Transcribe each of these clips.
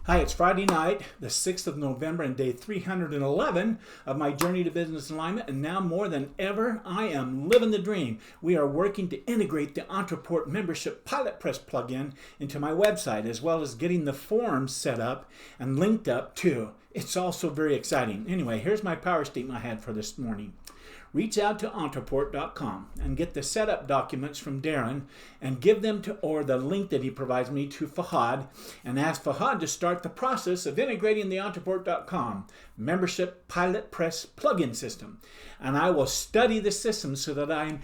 Hi, it's Friday night, the 6th of November, and day 311 of my journey to business alignment. And now more than ever, I am living the dream. We are working to integrate the Ontraport membership Pilot Press plugin into my website, as well as getting the forms set up and linked up too. It's also very exciting. Anyway, here's my power statement I had for this morning. Reach out to Ontraport.com and get the setup documents from Darren and give them to, or the link that he provides me, to Fahad, and ask Fahad to start the process of integrating the Ontraport.com membership Pilot Press plugin system. And I will study the system so that I'm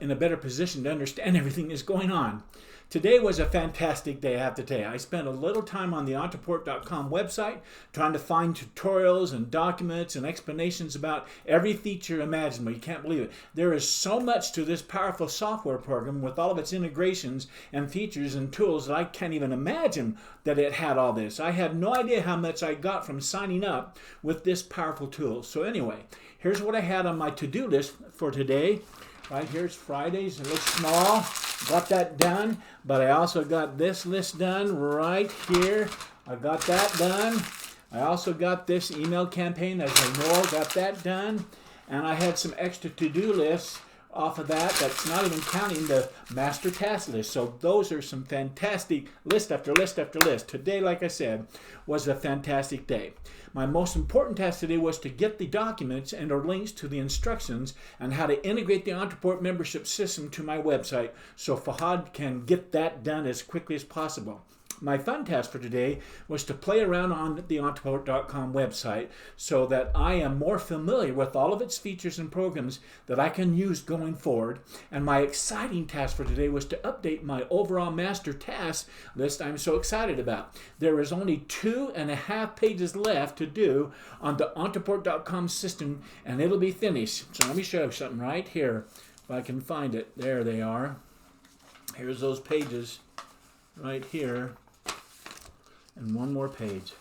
in a better position to understand everything that's going on. Today was a fantastic day, I have to tell you. I spent a little time on the Ontraport.com website trying to find tutorials and documents and explanations about every feature imaginable. You can't believe it. There is so much to this powerful software program with all of its integrations and features and tools that I can't even imagine that it had all this. I had no idea how much I got from signing up with this powerful tool. So anyway, here's what I had on my to-do list for today. Right here's Fridays. It looks small. Got that done, but I also got this list done right here. I got that done. I also got this email campaign, as I know, got that done. And I had some extra to-do lists off of that. That's not even counting the master task list. So those are some fantastic list after list after list. Today, like I said, was a fantastic day. My most important task today was to get the documents and or links to the instructions on how to integrate the Ontraport membership system to my website so Fahad can get that done as quickly as possible. My fun task for today was to play around on the Ontraport.com website so that I am more familiar with all of its features and programs that I can use going forward. And my exciting task for today was to update my overall master task list I'm so excited about. There is only 2.5 pages left to do on the Ontraport.com system, and it'll be finished. So let me show you something right here, if I can find it. There they are. Here's those pages right here. And one more page.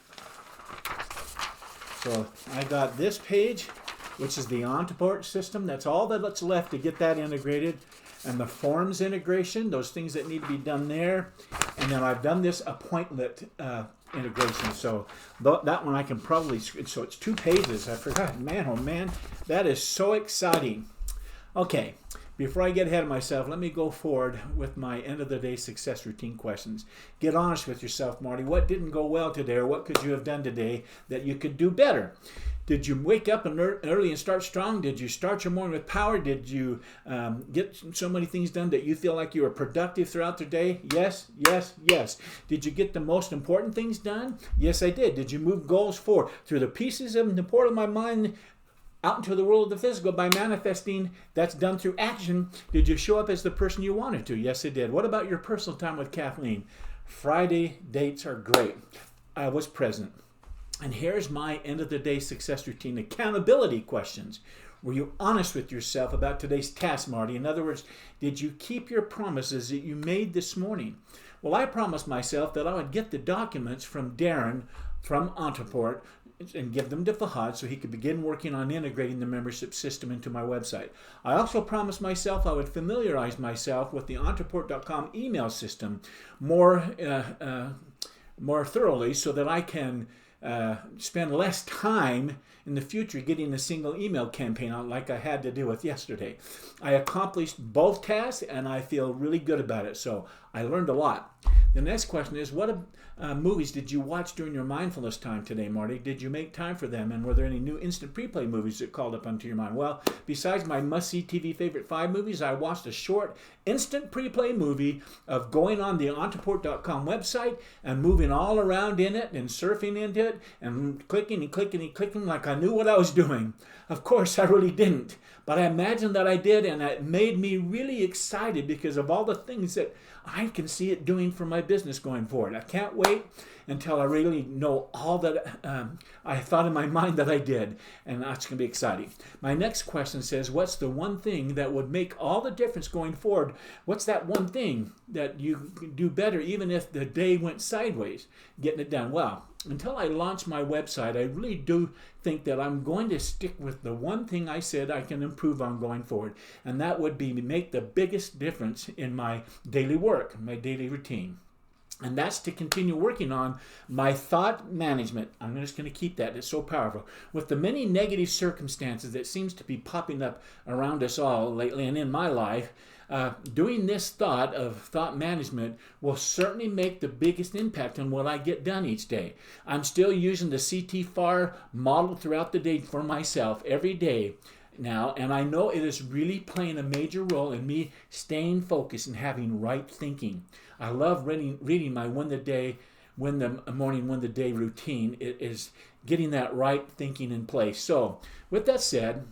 So I got this page, which is the Ontraport system. That's all that's left to get that integrated. And the forms integration, those things that need to be done there. And then I've done this appointment integration. So that one I can probably, so it's 2 pages. I forgot. Man, oh man, that is so exciting. Okay. Before I get ahead of myself, let me go forward with my end of the day success routine questions. Get honest with yourself, Marty. What didn't go well today, or what could you have done today that you could do better? Did you wake up early and start strong? Did you start your morning with power? Did you get so many things done that you feel like you were productive throughout the day? Yes, yes, yes. Did you get the most important things done? Yes, I did. Did you move goals forward through the pieces of the portal of my mind out into the world of the physical by manifesting? That's done through action. Did you show up as the person you wanted to? Yes, I did. What about your personal time with Kathleen? Friday dates are great. I was present. And here's my end of the day success routine accountability questions. Were you honest with yourself about today's task, Marty? In other words, did you keep your promises that you made this morning? Well, I promised myself that I would get the documents from Darren from Ontraport and give them to Fahad so he could begin working on integrating the membership system into my website. I also promised myself I would familiarize myself with the Ontraport.com email system more thoroughly so that I can spend less time in the future getting a single email campaign out like I had to do with yesterday. I accomplished both tasks and I feel really good about it, so I learned a lot. The next question is, what movies did you watch during your mindfulness time today, Marty? Did you make time for them? And were there any new instant preplay movies that called up onto your mind? Well, besides my must-see TV favorite 5 movies, I watched a short instant preplay movie of going on the Ontraport.com website and moving all around in it and surfing into it and clicking and clicking and clicking like I knew what I was doing. Of course, I really didn't, but I imagined that I did, and it made me really excited because of all the things that I can see it doing for my business going forward. I can't wait until I really know all that I thought in my mind that I did, and that's going to be exciting. My next question says, what's the one thing that would make all the difference going forward? What's that one thing that you can do better even if the day went sideways, getting it done? Well, until I launch my website, I really do think that I'm going to stick with the one thing I said I can improve on going forward, and that would be make the biggest difference in my daily work, my daily routine. And that's to continue working on my thought management. I'm just going to keep that. It's so powerful. With the many negative circumstances that seems to be popping up around us all lately and in my life, doing this thought management will certainly make the biggest impact on what I get done each day. I'm still using the CT-FAR model throughout the day for myself every day now, and I know it is really playing a major role in me staying focused and having right thinking. I love reading my win the day routine. It is getting that right thinking in place. So with that said,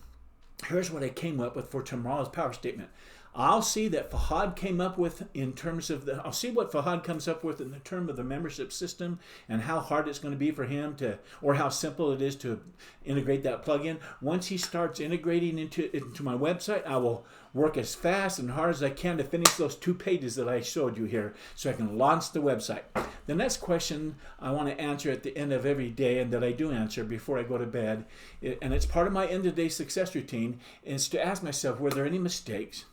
here's what I came up with for tomorrow's power statement. I'll see that Fahad came up with I'll see what Fahad comes up with in the term of the membership system and how hard it's going to be for him or how simple it is to integrate that plugin. Once he starts integrating into my website, I will work as fast and hard as I can to finish those 2 pages that I showed you here so I can launch the website. The next question I want to answer at the end of every day, and that I do answer before I go to bed, and it's part of my end of the day success routine, is to ask myself, were there any mistakes?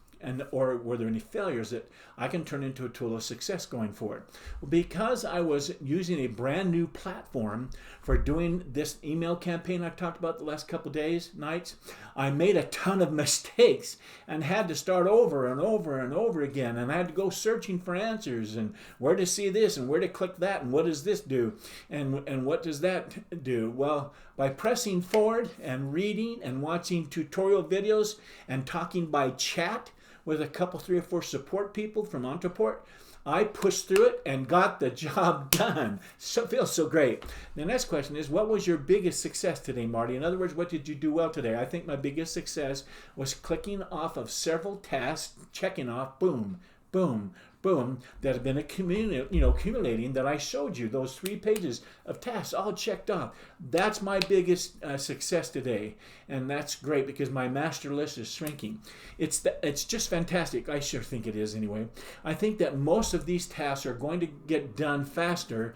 Or were there any failures that I can turn into a tool of success going forward? Well, because I was using a brand new platform for doing this email campaign I talked about the last couple of nights, I made a ton of mistakes and had to start over and over and over again. And I had to go searching for answers and where to see this and where to click that and what does this do and what does that do? Well, by pressing forward and reading and watching tutorial videos and talking by chat with a couple, 3 or 4 support people from Ontraport, I pushed through it and got the job done. So it feels so great. The next question is, what was your biggest success today, Marty? In other words, what did you do well today? I think my biggest success was clicking off of several tasks, checking off, boom, boom, boom, that have been accumulating, that I showed you, those 3 pages of tasks all checked off. That's my biggest success today, and that's great because my master list is shrinking. It's just fantastic. I sure think it is anyway. I think that most of these tasks are going to get done faster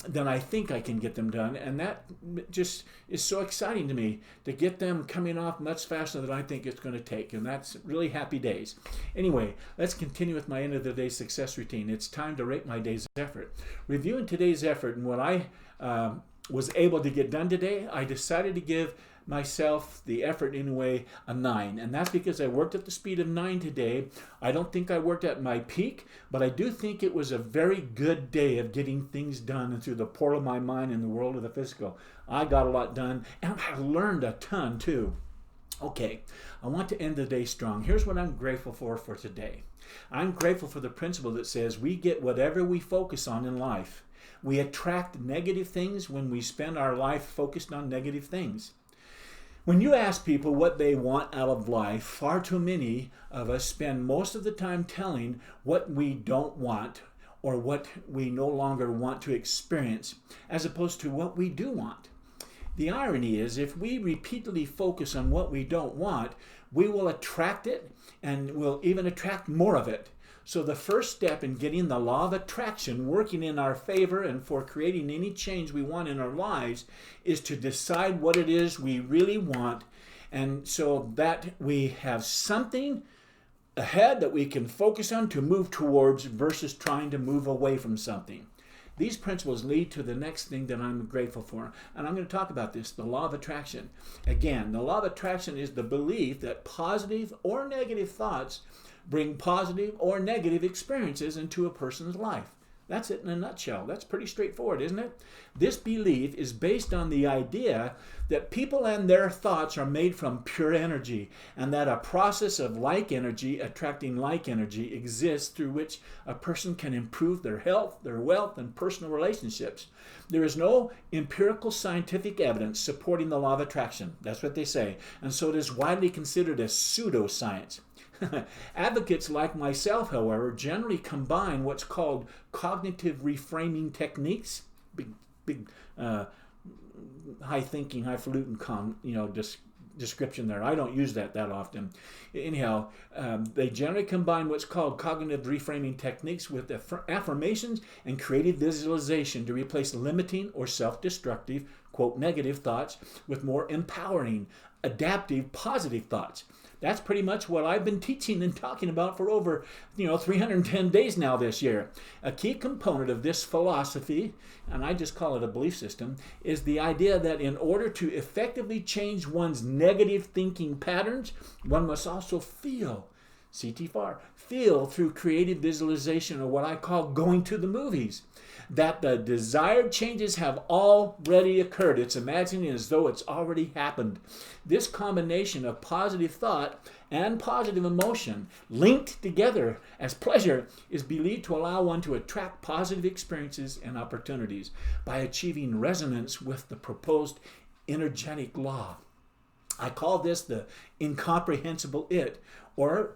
than I think I can get them done, and that just is so exciting to me to get them coming off much faster than I think it's going to take, and that's really happy days. Anyway, let's continue with my end of the day success routine. It's time to rate my day's effort. Reviewing today's effort and what I was able to get done today, I decided to give myself the effort anyway a 9, and that's because I worked at the speed of 9 today. I don't think I worked at my peak, but I do think it was a very good day of getting things done and through the portal of my mind in the world of the physical. I got a lot done, and I learned a ton too. Okay, I want to end the day strong. Here's what I'm grateful for today. I'm grateful for the principle that says we get whatever we focus on in life. We attract negative things when we spend our life focused on negative things. When you ask people what they want out of life, far too many of us spend most of the time telling what we don't want or what we no longer want to experience, as opposed to what we do want. The irony is, if we repeatedly focus on what we don't want, we will attract it, and we'll even attract more of it. So the first step in getting the law of attraction working in our favor and for creating any change we want in our lives is to decide what it is we really want, and so that we have something ahead that we can focus on to move towards versus trying to move away from something. These principles lead to the next thing that I'm grateful for, and I'm going to talk about this, the law of attraction. Again, the law of attraction is the belief that positive or negative thoughts bring positive or negative experiences into a person's life. That's it in a nutshell. That's pretty straightforward, isn't it? This belief is based on the idea that people and their thoughts are made from pure energy, and that a process of like energy attracting like energy exists through which a person can improve their health, their wealth, and personal relationships. There is no empirical scientific evidence supporting the law of attraction. That's what they say. And so it is widely considered as pseudoscience. Advocates like myself, however, generally combine what's called cognitive reframing techniques, big high thinking, highfalutin description there. I don't use that often. Anyhow, they generally combine what's called cognitive reframing techniques with affirmations and creative visualization to replace limiting or self-destructive, quote, negative thoughts with more empowering, adaptive, positive thoughts. That's pretty much what I've been teaching and talking about for over 310 days now this year. A key component of this philosophy, and I just call it a belief system, is the idea that in order to effectively change one's negative thinking patterns, one must also feel, CT4, feel through creative visualization, or what I call going to the movies, that the desired changes have already occurred. It's imagining as though it's already happened. This combination of positive thought and positive emotion linked together as pleasure is believed to allow one to attract positive experiences and opportunities by achieving resonance with the proposed energetic law. I call this the incomprehensible it, or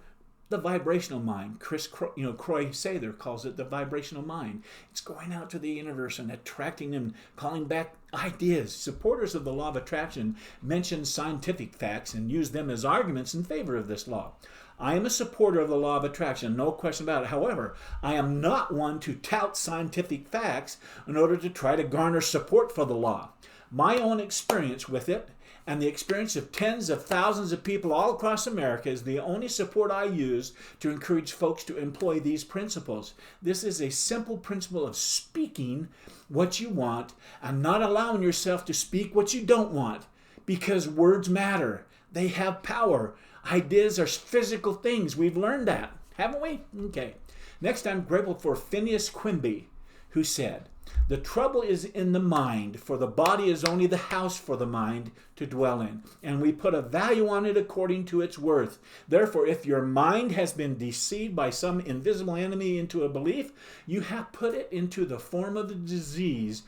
the vibrational mind. Croy Sather calls it the vibrational mind. It's going out to the universe and attracting and calling back ideas. Supporters of the law of attraction mention scientific facts and use them as arguments in favor of this law. I am a supporter of the law of attraction, no question about it. However, I am not one to tout scientific facts in order to try to garner support for the law. My own experience with it and the experience of tens of thousands of people all across America is the only support I use to encourage folks to employ these principles. This is a simple principle of speaking what you want and not allowing yourself to speak what you don't want, because words matter. They have power. Ideas are physical things. We've learned that, haven't we? Okay. Next, I'm grateful for Phineas Quimby, who said, "The trouble is in the mind, for the body is only the house for the mind to dwell in, and we put a value on it according to its worth. Therefore, if your mind has been deceived by some invisible enemy into a belief, you have put it into the form of a disease,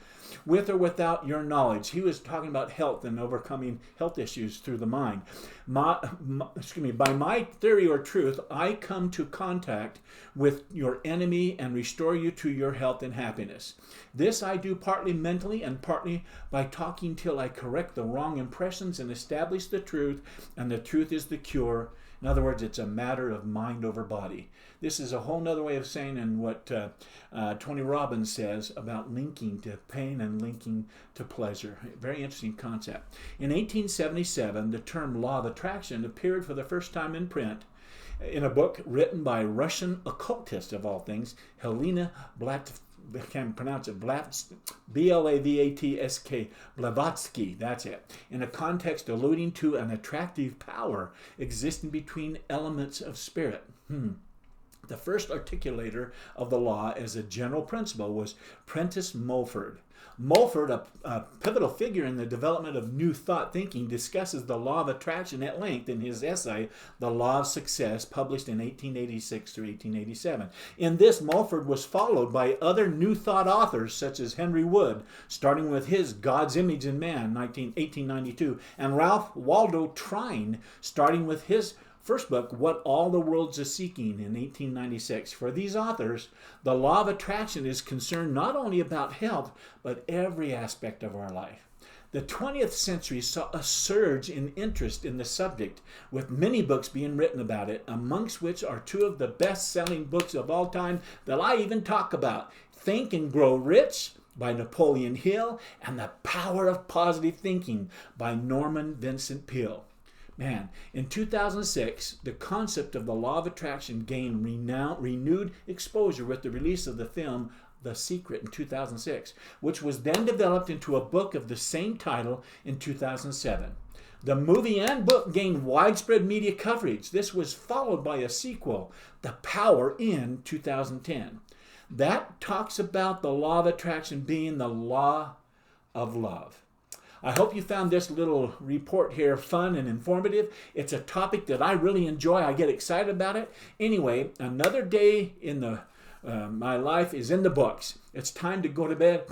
with or without your knowledge." He was talking about health and overcoming health issues through the mind. By my theory or truth, I come to contact with your enemy and restore you to your health and happiness. This I do partly mentally and partly by talking till I correct the wrong impressions and establish the truth, and the truth is the cure. In other words, it's a matter of mind over body. This is a whole nother way of saying in what Tony Robbins says about linking to pain and linking to pleasure. Very interesting concept. In 1877, the term law of attraction appeared for the first time in print in a book written by Russian occultist, of all things, Helena Blavatsky, Blavatsky, that's it, in a context alluding to an attractive power existing between elements of spirit. The first articulator of the law as a general principle was Prentice Mulford. Mulford, a pivotal figure in the development of New Thought thinking, discusses the law of attraction at length in his essay, The Law of Success, published in 1886 through 1887. In this, Mulford was followed by other New Thought authors, such as Henry Wood, starting with his God's Image in Man, 1892, and Ralph Waldo Trine, starting with his first book, What All the World's a Seeking, in 1896. For these authors, the law of attraction is concerned not only about health, but every aspect of our life. The 20th century saw a surge in interest in the subject, with many books being written about it, amongst which are two of the best-selling books of all time that I even talk about, Think and Grow Rich by Napoleon Hill, and The Power of Positive Thinking by Norman Vincent Peale. Man, in 2006, the concept of the law of attraction gained renewed exposure with the release of the film The Secret in 2006, which was then developed into a book of the same title in 2007. The movie and book gained widespread media coverage. This was followed by a sequel, The Power, in 2010. That talks about the law of attraction being the law of love. I hope you found this little report here fun and informative. It's a topic that I really enjoy. I get excited about it. Anyway, another day in my life is in the books. It's time to go to bed.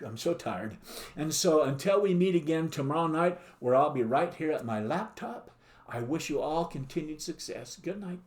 I'm so tired. And so until we meet again tomorrow night, where I'll be right here at my laptop, I wish you all continued success. Good night.